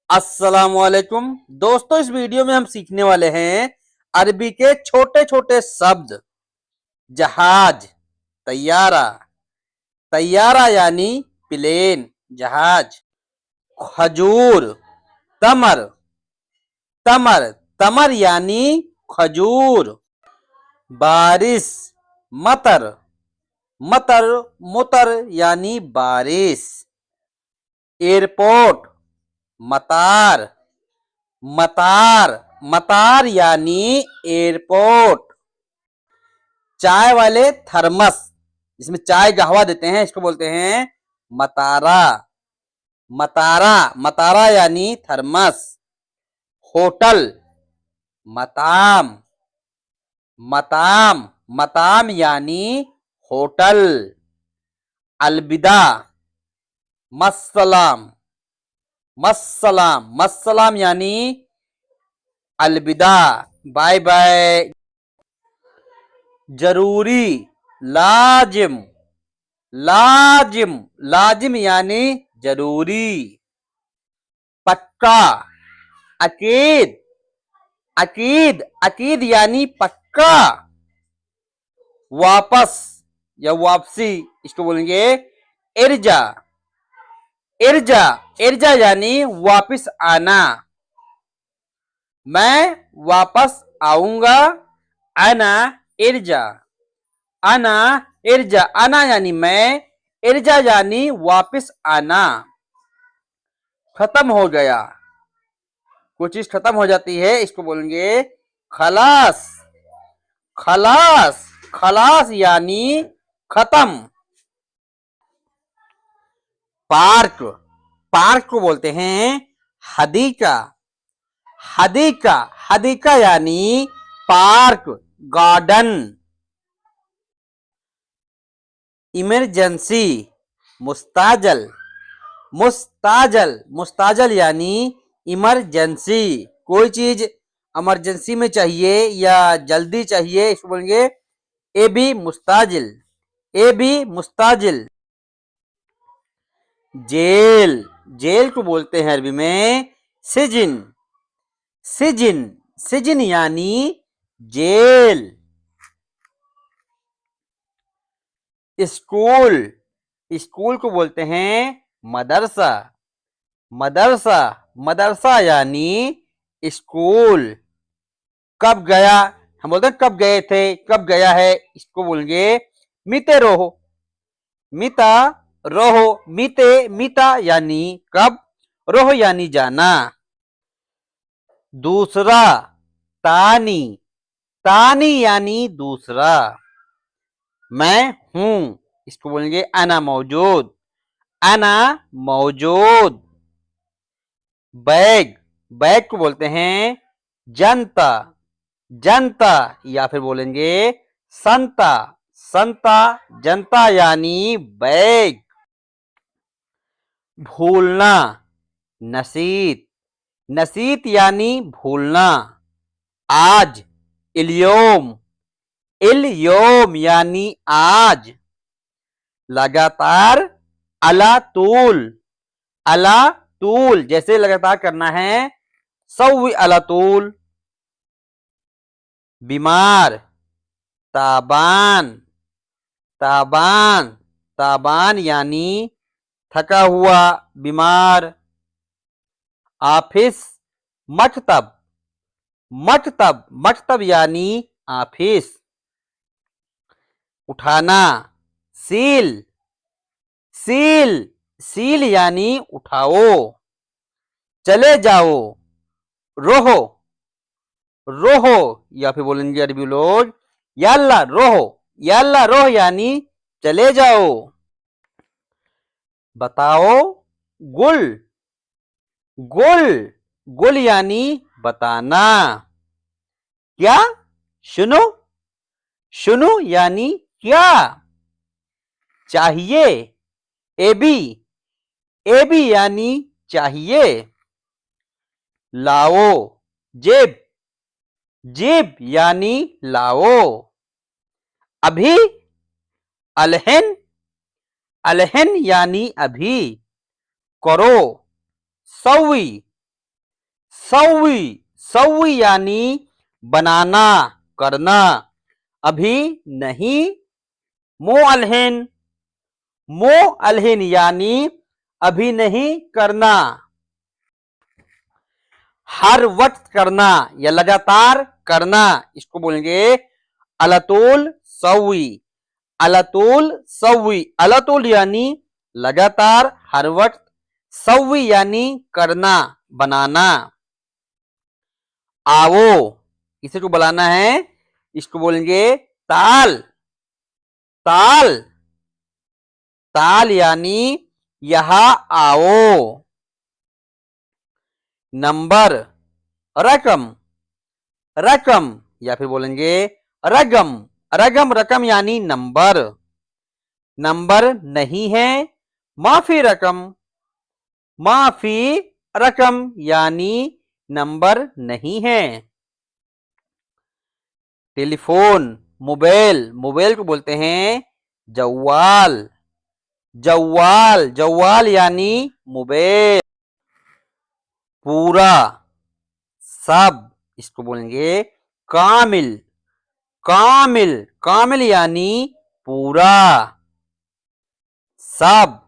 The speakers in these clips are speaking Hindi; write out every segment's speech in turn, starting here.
अस्सलामुअलैकुम दोस्तों, इस वीडियो में हम सीखने वाले हैं अरबी के छोटे छोटे शब्द। जहाज, तैयारा, तैयारा यानी प्लेन, जहाज। खजूर, तमर, तमर, तमर यानी खजूर। बारिश, मतर, मतर, मुतर यानी बारिश। एयरपोर्ट, मतार, मतार, मतार यानी एयरपोर्ट। चाय वाले थर्मस, जिसमें चाय गहवा देते हैं, इसको बोलते हैं मतारा, मतारा, मतारा यानी थर्मस। होटल, मताम, मताम, मताम यानी होटल। अलविदा, मस्सलाम, मस्सलाम, मस्सलाम यानी अलविदा, बाय बाय। जरूरी, लाजिम, लाजिम, लाजिम यानी जरूरी। पक्का, अकीद, अकीद, अकीद यानी पक्का। वापस या वापसी, इसको बोलेंगे इर्जा, इर्जा, इर्जा यानी वापस आना। मैं वापस आऊंगा, आना इर्जा, आना इर्जा, आना यानी मैं, इर्जा यानी वापस आना। खत्म हो गया, कोई चीज खत्म हो जाती है, इसको बोलेंगे खलास, खलास, खलास यानी खत्म। पार्क, पार्क को बोलते हैं हदीका, हदीका, हदीका यानी पार्क, गार्डन। इमरजेंसी, मुस्ताजल, मुस्ताजल, मुस्ताजल यानी इमरजेंसी। कोई चीज इमरजेंसी में चाहिए या जल्दी चाहिए, इसको बोलेंगे ए बी मुस्ताजिल, ए बी मुस्ताजिल। जेल, जेल को बोलते हैं अरबी में सिजिन, सिजिन, सिजिन यानी जेल। स्कूल, स्कूल को बोलते हैं मदरसा, मदरसा, मदरसा यानी स्कूल। कब गया, हम बोलते हैं कब गए थे, कब गया है, इसको बोलेंगे मिते रोहो, मिता रोहो, मिते, मिता यानी कब, रोहो यानी जाना। दूसरा, तानी, तानी यानी दूसरा। मैं हूं, इसको बोलेंगे अना मौजूद, अना मौजूद। बैग, बैग को बोलते हैं जनता, जनता, या फिर बोलेंगे संता, संता, जनता यानी बैग। भूलना, नसीत, नसीत यानी भूलना। आज, इल्योम, इल्योम यानी आज। लगातार, अला तूल, अला तूल, जैसे लगातार करना है, सवी अला तूल। बीमार, ताबान, ताबान, ताबान यानी थका हुआ, बीमार। ऑफिस, मकतब, मकतब, मकतब यानी ऑफिस। उठाना, सील, सील, सील यानी उठाओ। चले जाओ, रोहो, रोहो, या फिर बोलेंगे अरबी लोग याल्ला रोहो, याल्ला रोह यानी चले जाओ। बताओ, गुल, गुल, गुल यानी बताना। क्या, सुनो, सुनो यानी क्या। चाहिए, एबी, एबी यानी चाहिए। लाओ, जेब, जेब यानी लाओ। अभी, अलहन, अलहन यानी अभी। करो, सवी, सवी, सवी यानी बनाना, करना। अभी नहीं, मो अलहन, मो अलहन यानी अभी नहीं करना। हर वक्त करना या लगातार करना, इसको बोलेंगे अलतुल सवी, अलतुल सवी। अलतुल यानी लगातार, हर वक्त, सवी यानी करना, बनाना। आओ, किसी को बुलाना है, इसको बोलेंगे ताल, ताल, ताल यानी यहां आओ। नंबर, रकम, रकम या फिर बोलेंगे रगम, रगम, रकम यानी नंबर। नंबर नहीं है, माफी रकम, माफी रकम यानी नंबर नहीं है। टेलीफोन, मोबाइल, मोबाइल को बोलते हैं जवाल, जवाल, जवाल यानी मोबाइल। पूरा, सब, इसको बोलेंगे कामिल, कामिल, कामिल यानी पूरा। सब,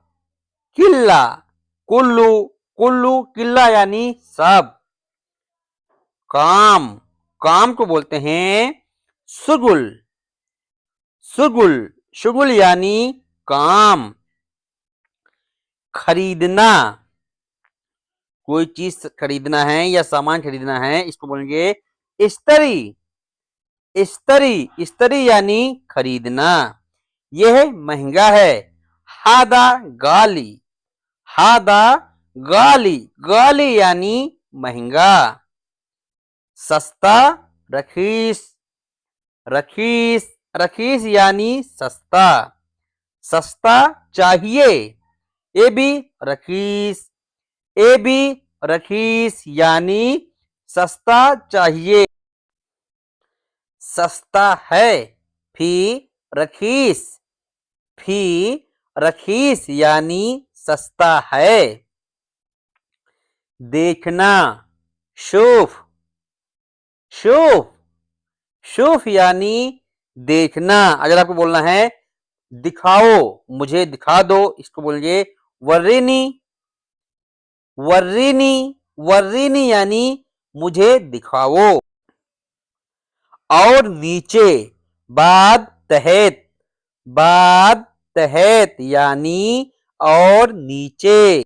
किल्ला, कुल्लू, कुल्लू, किल्ला यानी सब। काम, काम को बोलते हैं शुगुल, शुगुल, शुगुल यानी काम। खरीदना, कोई चीज खरीदना है या सामान खरीदना है, इसको बोलेंगे इस्तरी, इस्तरी, इस्तरी यानी खरीदना। यह महंगा है, हादा गाली, हादा गाली, गाली यानी महंगा। सस्ता, रखीस, रखीस, रखीस यानी सस्ता। सस्ता चाहिए, ये भी रखीस, ये भी रखीस यानी सस्ता चाहिए। सस्ता है, फी रखीस, फी रखीस यानी सस्ता है। देखना, शूफ, शूफ, शूफ यानी देखना। अगर आपको बोलना है दिखाओ, मुझे दिखा दो, इसको बोलेंगे वर्रिनी, वर्रिनी, वर्रिनी यानी मुझे दिखाओ। और नीचे, बाद तहत, बाद तहत यानी और नीचे।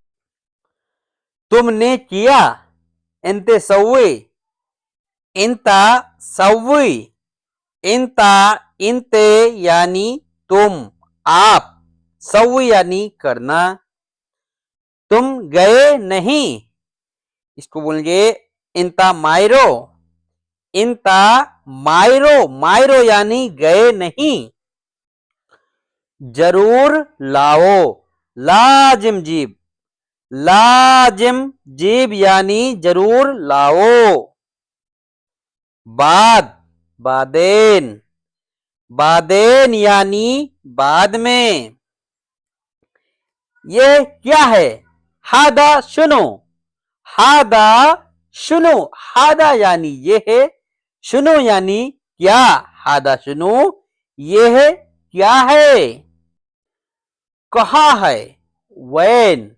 तुमने किया, इंते सवे, इंता सवी, इंता इंते यानी तुम, आप, सवी यानी करना। तुम गए नहीं, इसको बोलेंगे इंता मायरो, इंता मायरो, मायरो यानी गए नहीं। जरूर लाओ, लाजिम जीब, लाजिम जीब यानी जरूर लाओ। बाद, बादेन, बादेन यानी बाद में। ये क्या है, हादा सुनो, हादा सुनो, हादा यानी ये है, सुनो यानी क्या, हादा सुनो ये है क्या है। कहाँ है, वैन,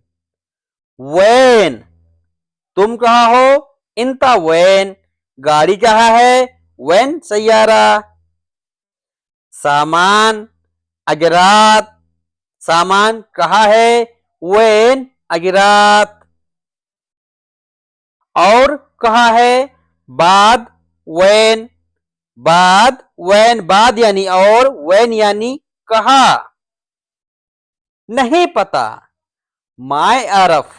वैन, तुम कहाँ हो, इंता वैन, गाड़ी कहाँ है, वैन सैयारा। सामान, अगरात, सामान कहाँ है, वैन अगरात। और कहाँ है, बाद, वैन, बाद, वैन, बाद यानी और, वैन यानी कहाँ। नहीं पता, माय आरफ,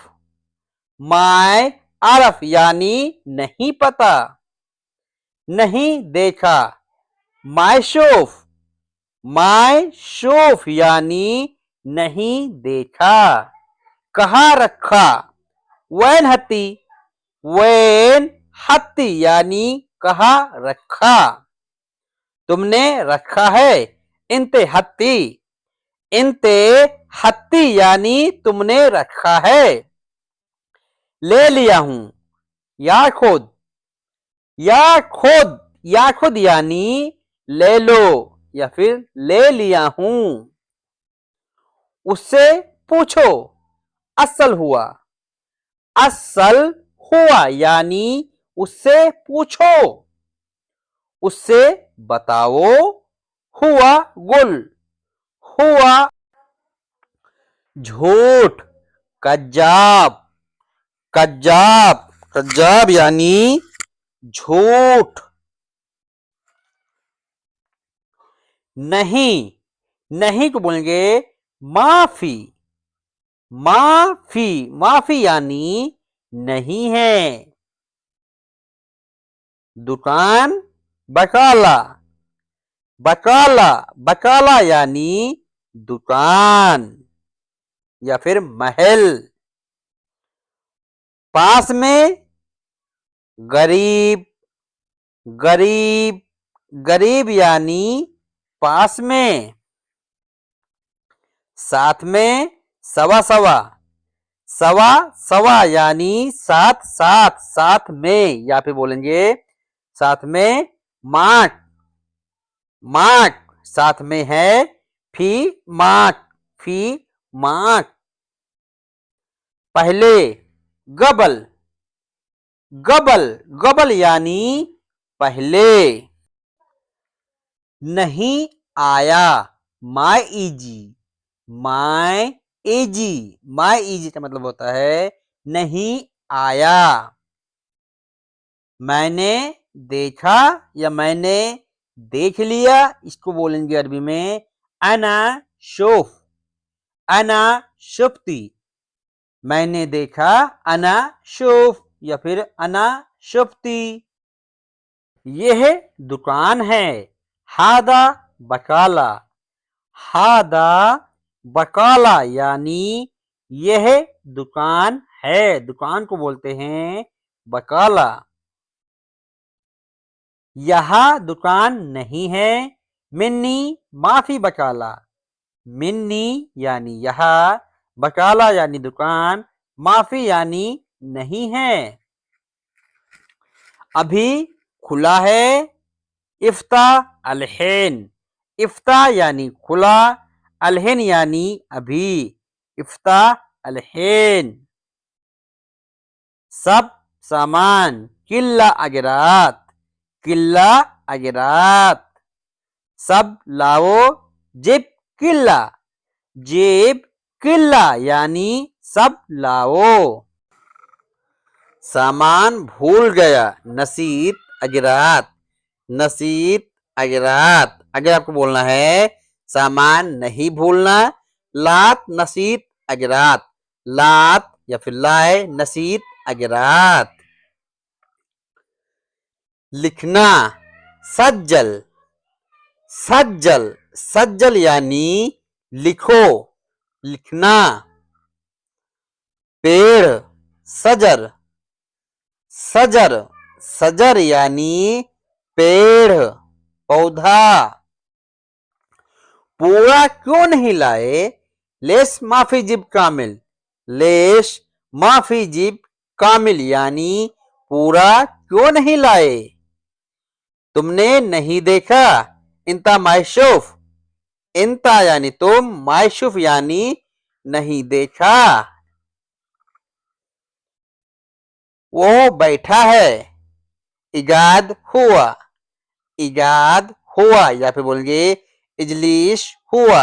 माय आरफ यानी नहीं पता। नहीं देखा, माय शोफ, माय शोफ यानी नहीं देखा। कहाँ रखा, वैन हत्ती, वैन हत्ती यानी कहाँ रखा। तुमने रखा है, इंते हत्ती, इंते हत्ती यानी तुमने रखा है। ले लिया हूं, या खुद, या खुद, या खुद यानी ले लो या फिर ले लिया हूं। उससे पूछो, असल हुआ, असल हुआ यानी उससे पूछो। उससे बताओ, हुआ गुल, हुआ झूठ, कज्जाब, कज्जाब, कज्जाब यानी झूठ। नहीं, नहीं को बोलेंगे माफी, माफी, माफी यानी नहीं है। दुकान, बकाला, बकाला, बकाला यानी दुकान या फिर महल। पास में, गरीब, गरीब, गरीब यानी पास में। साथ में, सवा सवा, सवा सवा यानी साथ साथ, साथ में या फिर बोलेंगे साथ में। माक, माक साथ में है, फी माक, फी माक। पहले, गबल, गबल, गबल यानी पहले। नहीं आया, my easy, my easy, my easy का मतलब होता है नहीं आया। मैंने देखा या मैंने देख लिया, इसको बोलेंगे अरबी में अना शोफ, अना शुफ्ती। मैंने देखा, अना शोफ या फिर अना शुफ्ती। यह दुकान है, हादा बकाला, हादा बकाला यानी यह दुकान है, दुकान को बोलते हैं बकाला। यहां दुकान नहीं है, मिन्नी माफी बकाला, मिन्नी यानी यहां, बकाला यानी दुकान, माफी यानी नहीं है। अभी खुला है, इफ्ता अलहैन, इफ्ता यानी खुला, अलहैन यानी अभी, इफ्ता अलहैन। सब सामान, किल्ला अगरात, किल्ला अगरात। सब लाओ, जिब किल्ला, जेब किल्ला यानी सब लाओ। सामान भूल गया, नसीत अगरात, नसीत अगरात। अगर आपको बोलना है सामान नहीं भूलना, लात नसीत अगरात, लात या फिर लाए नसीत अगरात। लिखना, सज्जल, सज्जल, सज्जल यानी लिखो, लिखना। पेड़, सजर, सजर, सजर यानी पेड़, पौधा। पूरा क्यों नहीं लाए, लेस माफी जिब कामिल, लेस माफी जिब कामिल यानी पूरा क्यों नहीं लाए। तुमने नहीं देखा, इंता मायशूफ, इंता यानी तुम, मायशूफ यानी नहीं देखा। वो बैठा है, इजाद हुआ, इजाद हुआ या फिर बोलेंगे इजलिस हुआ।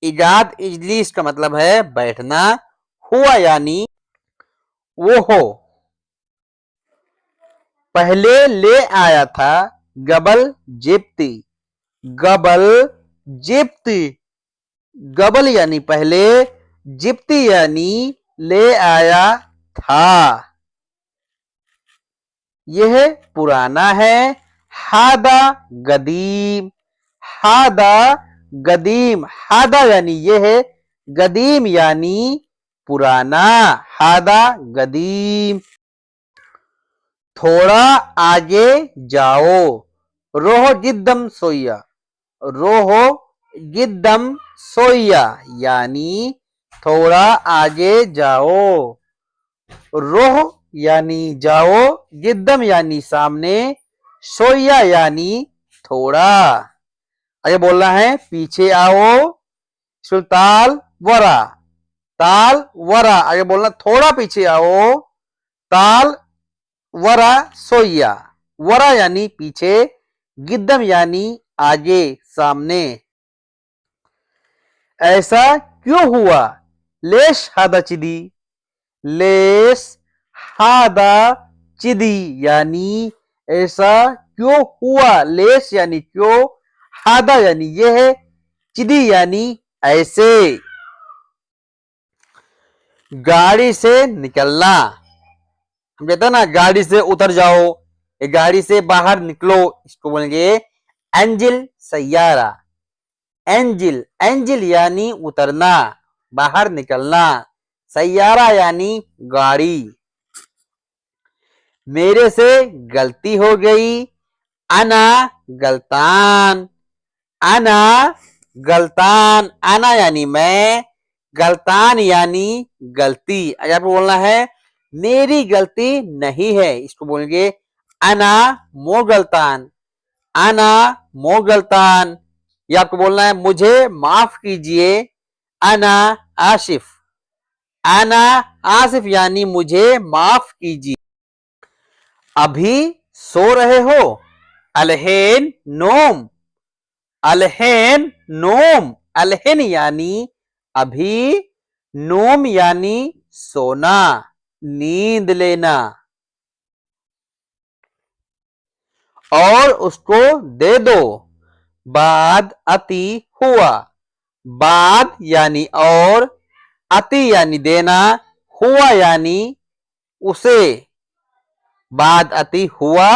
इजाद इजलिस का मतलब है बैठना, हुआ यानी वो हो। पहले ले आया था, गबल जिप्ती, गबल जिप्ती, गबल यानी पहले, जिप्ती यानी ले आया था। यह पुराना है, हादा गदीम, हादा गदीम, हादा यानी यह, गदीम यानी पुराना, हादा गदीम। थोड़ा आगे जाओ, रोहो गिद्दम सोया, रोहो गिद्दम सोया यानी थोड़ा आगे जाओ। रोह यानी जाओ, गिद्दम यानी सामने, सोया यानी थोड़ा। आगे बोलना है पीछे आओ, सुल्ताल वरा, ताल वरा। आगे बोलना थोड़ा पीछे आओ, ताल वरा सोया। वरा यानी पीछे, गिद्दम यानी आगे सामने। ऐसा क्यों हुआ? लेश हादा चिदी, लेस हादा चिदी यानी ऐसा क्यों हुआ। लेस यानी क्यों, हादा यानी यह, चिदी यानी ऐसे। गाड़ी से निकलना, हम कहते हैं ना गाड़ी से उतर जाओ, ये गाड़ी से बाहर निकलो, इसको बोलेंगे एंजिल सैयारा। एंजिल, एंजिल यानी उतरना, बाहर निकलना। सैयारा यानी गाड़ी। मेरे से गलती हो गई, अना गलतान, अना गलतान। अना यानी मैं, गलतान यानी गलती। अगर आपको बोलना है मेरी गलती नहीं है, इसको बोलेंगे अना मो गलतान, अना मो गलतान। ये आपको बोलना है मुझे माफ कीजिए, अना आसिफ, अना आसिफ यानी मुझे माफ कीजिए। अभी सो रहे हो, अलहेन नोम, अलहेन नोम। अलहेन यानी अभी, नोम यानी सोना, नींद लेना। और उसको दे दो, बाद अति हुआ। बाद यानी और, अति यानी देना, हुआ यानी उसे। बाद अति हुआ,